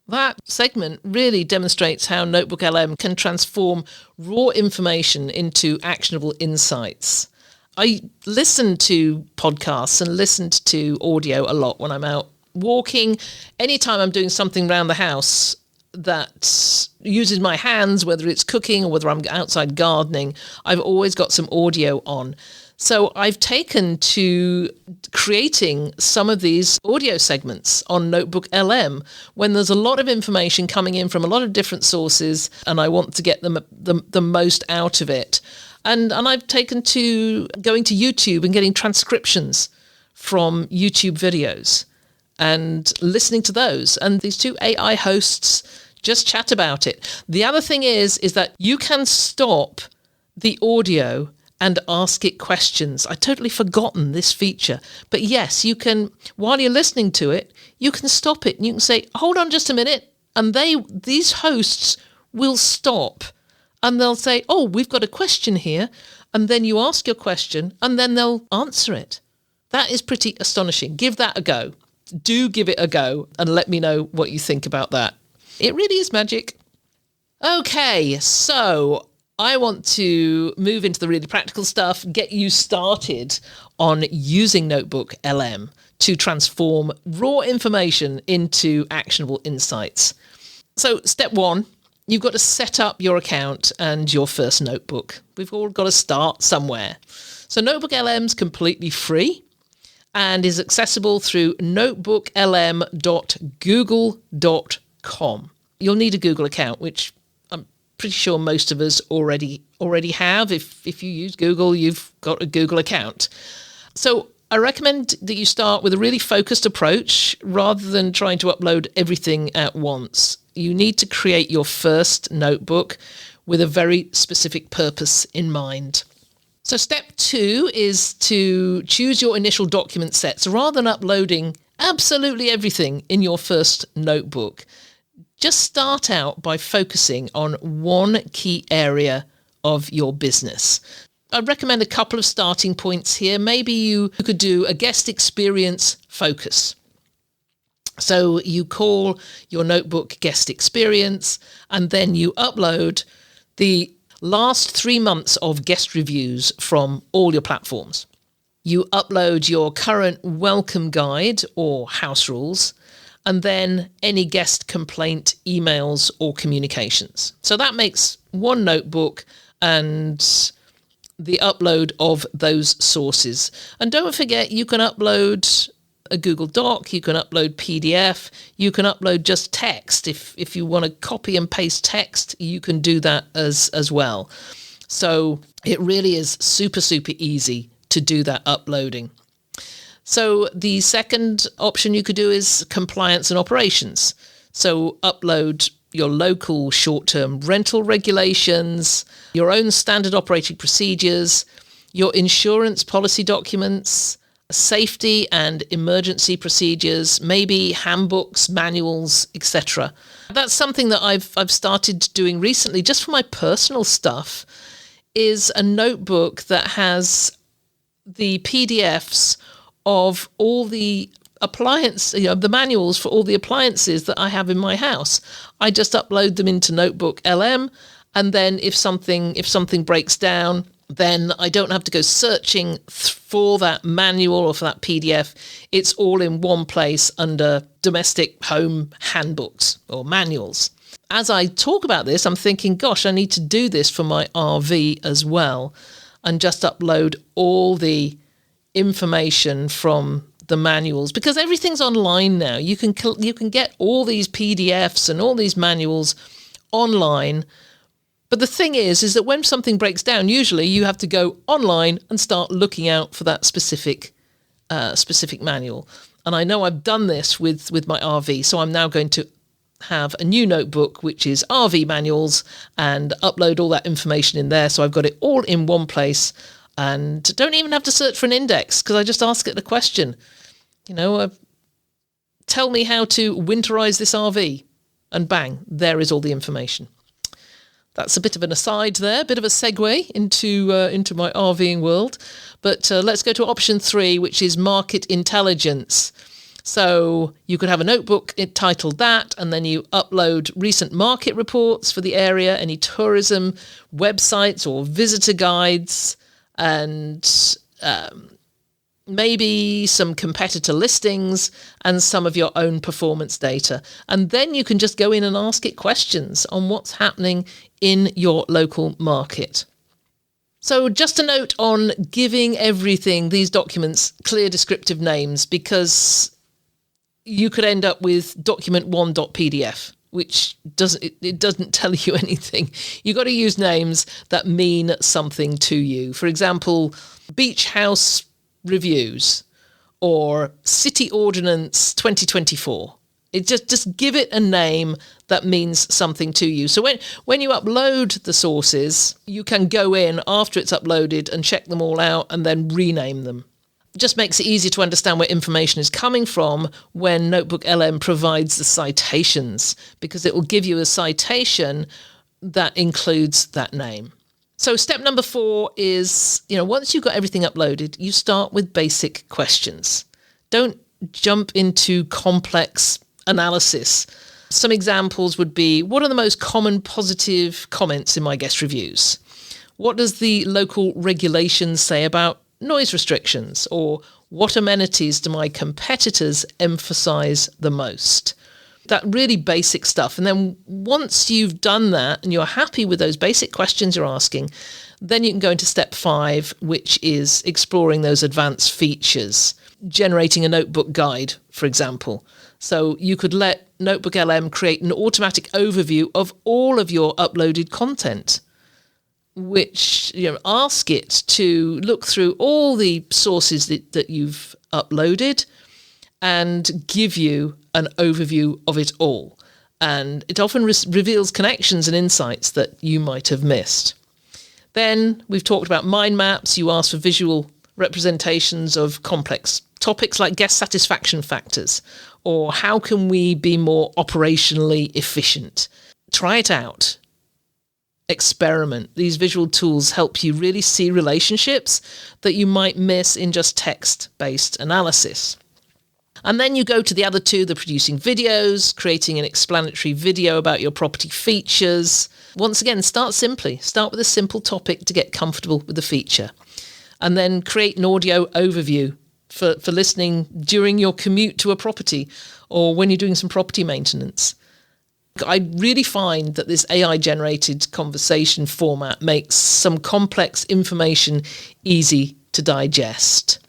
That segment really demonstrates how NotebookLM can transform raw information into actionable insights. I listen to podcasts and listened to audio a lot when I'm out walking. Anytime I'm doing something around the house that uses my hands, whether it's cooking or whether I'm outside gardening, I've always got some audio on. So I've taken to creating some of these audio segments on NotebookLM when there's a lot of information coming in from a lot of different sources and I want to get the most out of it. And I've taken to going to YouTube and getting transcriptions from YouTube videos and listening to those. And these two AI hosts just chat about it. The other thing is that you can stop the audio and ask it questions. I'd totally forgotten this feature. But yes, you can, while you're listening to it, you can stop it and you can say, hold on just a minute. And these hosts will stop and they'll say, oh, we've got a question here. And then you ask your question and then they'll answer it. That is pretty astonishing. Give that a go. Do give it a go and let me know what you think about that. It really is magic. Okay, so I want to move into the really practical stuff, get you started on using NotebookLM to transform raw information into actionable insights. So step 1, you've got to set up your account and your first notebook. We've all got to start somewhere. So NotebookLM's completely free and is accessible through notebooklm.google.com. You'll need a Google account, which I'm pretty sure most of us already have. If you use Google, you've got a Google account. So I recommend that you start with a really focused approach rather than trying to upload everything at once. You need to create your first notebook with a very specific purpose in mind. So step 2 is to choose your initial document set. So rather than uploading absolutely everything in your first notebook, just start out by focusing on one key area of your business. I'd recommend a couple of starting points here. Maybe you could do a guest experience focus. So you call your notebook guest experience, and then you upload the last 3 months of guest reviews from all your platforms. You upload your current welcome guide or house rules, and then any guest complaint emails or communications. So that makes one notebook and the upload of those sources. And don't forget, you can upload a Google Doc, you can upload PDF, you can upload just text. If you want to copy and paste text, you can do that as well. So it really is super, super easy to do that uploading. So the second option you could do is compliance and operations. So upload your local short-term rental regulations, your own standard operating procedures, your insurance policy documents, safety and emergency procedures, maybe handbooks, manuals, etc. That's something that I've started doing recently just for my personal stuff, is a notebook that has the PDFs of all the the manuals for all the appliances that I have in my house. I just upload them into NotebookLM, and then if something breaks down, then I don't have to go searching for that manual or for that PDF. It's all in one place under domestic home handbooks or manuals. As I talk about this, I'm thinking, gosh, I need to do this for my RV as well, and just upload all the information from the manuals, because everything's online now. You can get all these PDFs and all these manuals online. But the thing is that when something breaks down, usually you have to go online and start looking out for that specific manual. And I know I've done this with my RV, so I'm now going to have a new notebook, which is RV manuals, and upload all that information in there. So I've got it all in one place, and don't even have to search for an index, because I just ask it the question, tell me how to winterize this RV, and bang, there is all the information. That's a bit of an aside there, a bit of a segue into my RVing world. But let's go to option 3, which is market intelligence. So you could have a notebook titled that, and then you upload recent market reports for the area, any tourism websites or visitor guides, and maybe some competitor listings and some of your own performance data. And then you can just go in and ask it questions on what's happening in your local market. So just a note on giving these documents clear descriptive names, because you could end up with document1.pdf, which doesn't tell you anything. You've got to use names that mean something to you. For example, beach house reviews or city ordinance 2024. It just give it a name that means something to you. So when you upload the sources, you can go in after it's uploaded and check them all out and then rename them. It just makes it easier to understand where information is coming from when NotebookLM provides the citations, because it will give you a citation that includes that name. So step number 4 is, once you've got everything uploaded, you start with basic questions. Don't jump into complex analysis. Some examples would be, what are the most common positive comments in my guest reviews? What does the local regulations say about noise restrictions? Or what amenities do my competitors emphasize the most? That really basic stuff. And then once you've done that and you're happy with those basic questions you're asking, then you can go into step 5, which is exploring those advanced features, generating a notebook guide, for example. So you could let NotebookLM create an automatic overview of all of your uploaded content, which ask it to look through all the sources that you've uploaded and give you an overview of it all. And it often reveals connections and insights that you might have missed. Then we've talked about mind maps. You ask for visual representations of complex topics like guest satisfaction factors, or how can we be more operationally efficient? Try it out. experiment. These visual tools help you really see relationships that you might miss in just text-based analysis. And then you go to the other two, the producing videos, creating an explanatory video about your property features. Once again, start simply. Start with a simple topic to get comfortable with the feature. And then create an audio overview for listening during your commute to a property or when you're doing some property maintenance. I really find that this AI-generated conversation format makes some complex information easy to digest.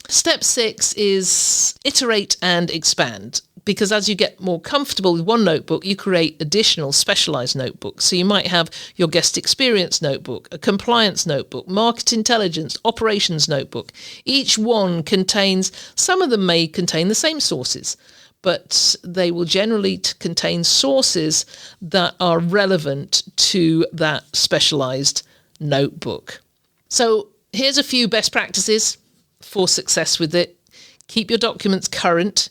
Step 6 is iterate and expand, because as you get more comfortable with one notebook, you create additional specialized notebooks. So you might have your guest experience notebook, a compliance notebook, market intelligence, operations notebook. Each one contains, some of them may contain the same sources, but they will generally contain sources that are relevant to that specialized notebook. So here's a few best practices for success with it. Keep your documents current.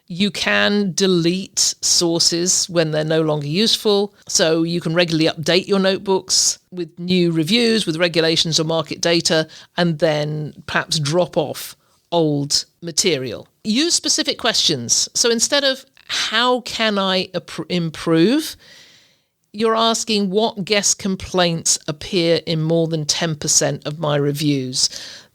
You can delete sources when they're no longer useful. So you can regularly update your notebooks with new reviews, with regulations or market data, and then perhaps drop off old material. Use specific questions. So instead of how can I improve, you're asking what guest complaints appear in more than 10% of my reviews.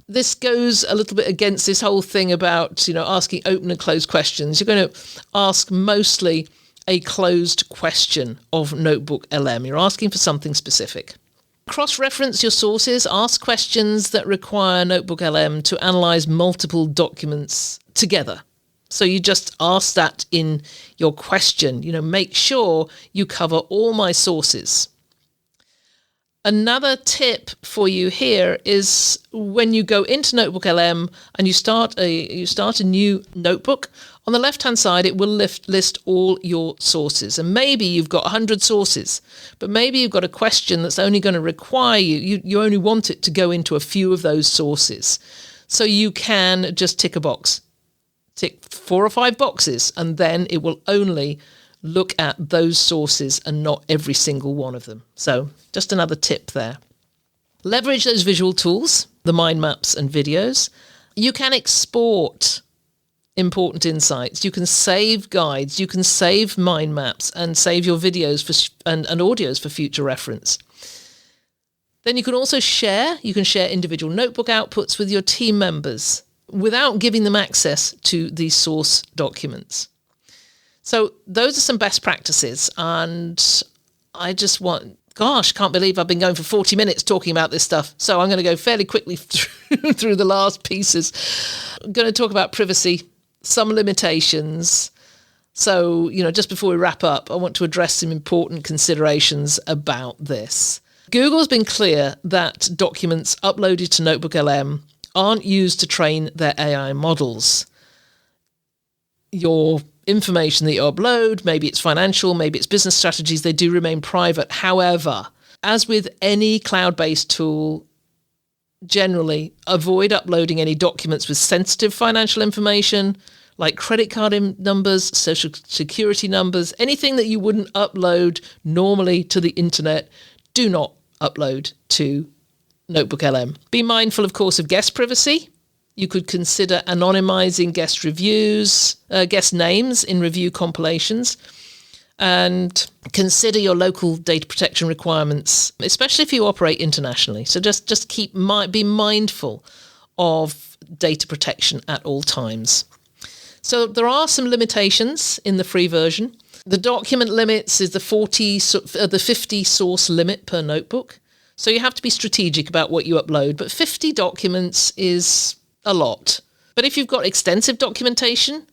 This goes a little bit against this whole thing about, asking open and closed questions. You're going to ask mostly a closed question of NotebookLM. You're asking for something specific. Cross-reference your sources. Ask questions that require NotebookLM to analyze multiple documents together. So you just ask that in your question. Make sure you cover all my sources. Another tip for you here is when you go into NotebookLM and you start a new notebook, on the left-hand side, it will list all your sources. And maybe you've got 100 sources, but maybe you've got a question that's only going to require you only want it to go into a few of those sources. So you can just tick a box, tick 4 or 5 boxes, and then it will only look at those sources and not every single one of them. So just another tip there. Leverage those visual tools, the mind maps and videos. You can export important insights. You can save guides. You can save mind maps and save your videos and audios for future reference. Then you can also share. You can share individual notebook outputs with your team members without giving them access to these source documents. So those are some best practices, and I just can't believe I've been going for 40 minutes talking about this stuff. So I'm going to go fairly quickly through the last pieces. I'm going to talk about privacy, some limitations. So, just before we wrap up, I want to address some important considerations about this. Google's been clear that documents uploaded to NotebookLM aren't used to train their AI models. Your information that you upload, maybe it's financial, maybe it's business strategies, they do remain private. However, as with any cloud-based tool, generally avoid uploading any documents with sensitive financial information like credit card numbers, social security numbers, anything that you wouldn't upload normally to the internet, do not upload to NotebookLM. Be mindful, of course, of guest privacy. You could consider anonymizing guest reviews, guest names in review compilations, and consider your local data protection requirements, especially if you operate internationally. So just be mindful of data protection at all times. So there are some limitations in the free version. The document limits is the 50 source limit per notebook. So you have to be strategic about what you upload, but 50 documents is a lot. But if you've got extensive documentation,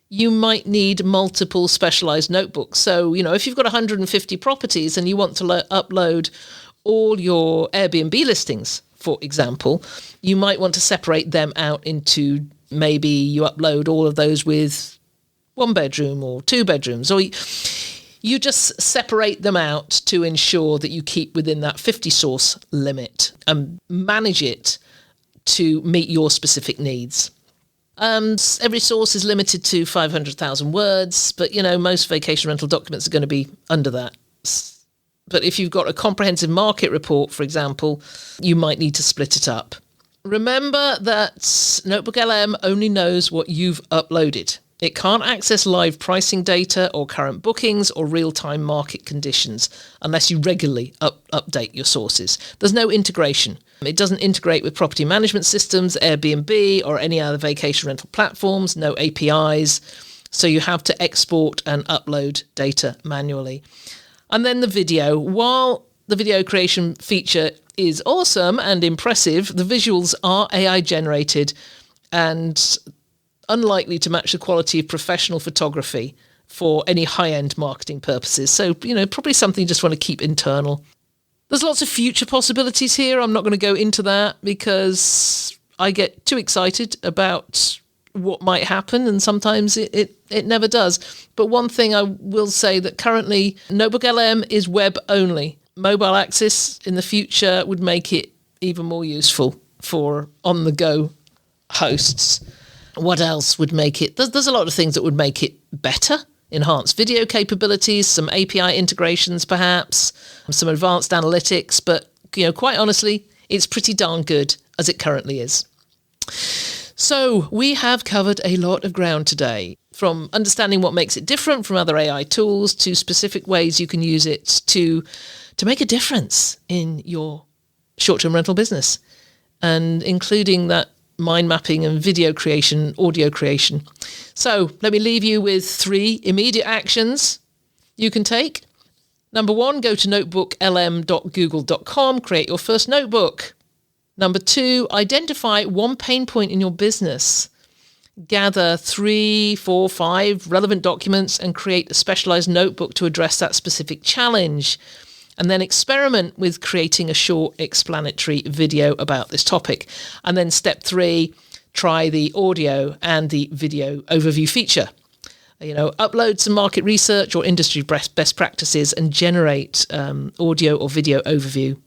you might need multiple specialized notebooks. So, if you've got 150 properties and you want to upload all your Airbnb listings, for example, you might want to separate them out into, maybe you upload all of those with 1 bedroom or 2 bedrooms, or you just separate them out to ensure that you keep within that 50 source limit and manage it to meet your specific needs. Every source is limited to 500,000 words, but most vacation rental documents are going to be under that. But if you've got a comprehensive market report, for example, you might need to split it up. Remember that NotebookLM only knows what you've uploaded. It can't access live pricing data or current bookings or real-time market conditions unless you regularly update your sources. There's no integration. It doesn't integrate with property management systems, Airbnb, or any other vacation rental platforms, no APIs. So you have to export and upload data manually. And then the video. While the video creation feature is awesome and impressive, the visuals are AI generated and unlikely to match the quality of professional photography for any high-end marketing purposes. So, probably something you just want to keep internal. There's lots of future possibilities here. I'm not going to go into that because I get too excited about what might happen, and sometimes it never does. But one thing I will say that currently NotebookLM is web only. Mobile access in the future would make it even more useful for on-the-go hosts. What else would make it? There's a lot of things that would make it better. Enhanced video capabilities, some API integrations perhaps, some advanced analytics. But, quite honestly, it's pretty darn good as it currently is. So we have covered a lot of ground today, from understanding what makes it different from other AI tools to specific ways you can use it to make a difference in your short-term rental business, and including that mind mapping and video creation, audio creation. So let me leave you with 3 immediate actions you can take. Number 1, go to notebooklm.google.com, create your first notebook. Number 2, identify one pain point in your business. Gather 3, 4, 5 relevant documents and create a specialized notebook to address that specific challenge. And then experiment with creating a short explanatory video about this topic. And then step 3, try the audio and the video overview feature. Upload some market research or industry best practices and generate audio or video overview.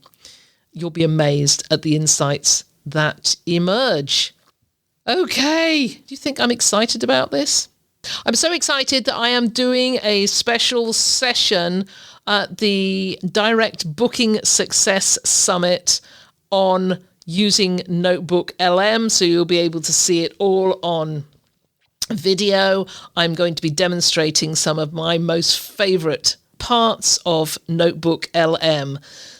You'll be amazed at the insights that emerge. Okay, do you think I'm excited about this? I'm so excited that I am doing a special session at the Direct Booking Success Summit on using NotebookLM, so you'll be able to see it all on video. I'm going to be demonstrating some of my most favorite parts of NotebookLM.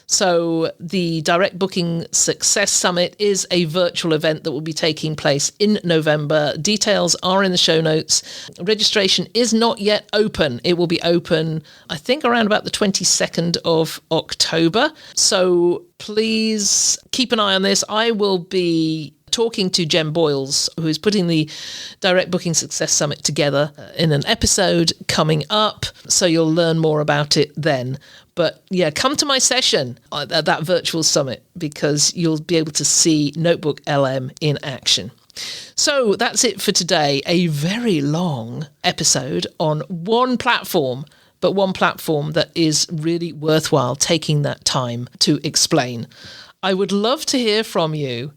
So the Direct Booking Success Summit is a virtual event that will be taking place in November. Details are in the show notes. Registration is not yet open. It will be open, I think, around about the 22nd of October. So please keep an eye on this. I will be talking to Jen Boyles, who is putting the Direct Booking Success Summit together in an episode coming up. So you'll learn more about it then. But yeah, come to my session at that virtual summit because you'll be able to see NotebookLM in action. So that's it for today. A very long episode on one platform, but one platform that is really worthwhile taking that time to explain. I would love to hear from you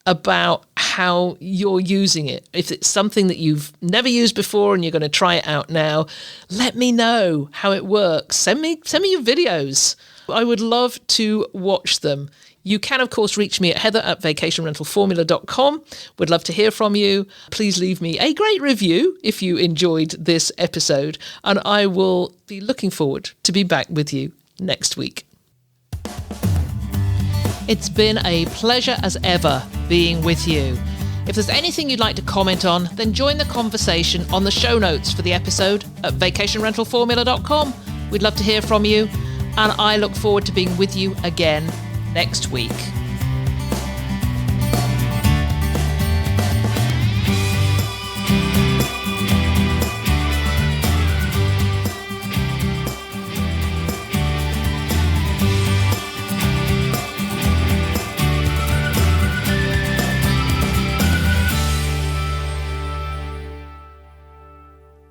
about how you're using it. If it's something that you've never used before and you're going to try it out now, let me know how it works. Send me your videos. I would love to watch them. You can, of course, reach me at heather@vacationrentalformula.com. Would love to hear from you. Please leave me a great review if you enjoyed this episode, and I will be looking forward to be back with you next week. It's been a pleasure as ever being with you. If there's anything you'd like to comment on, then join the conversation on the show notes for the episode at vacationrentalformula.com. We'd love to hear from you, and I look forward to being with you again next week.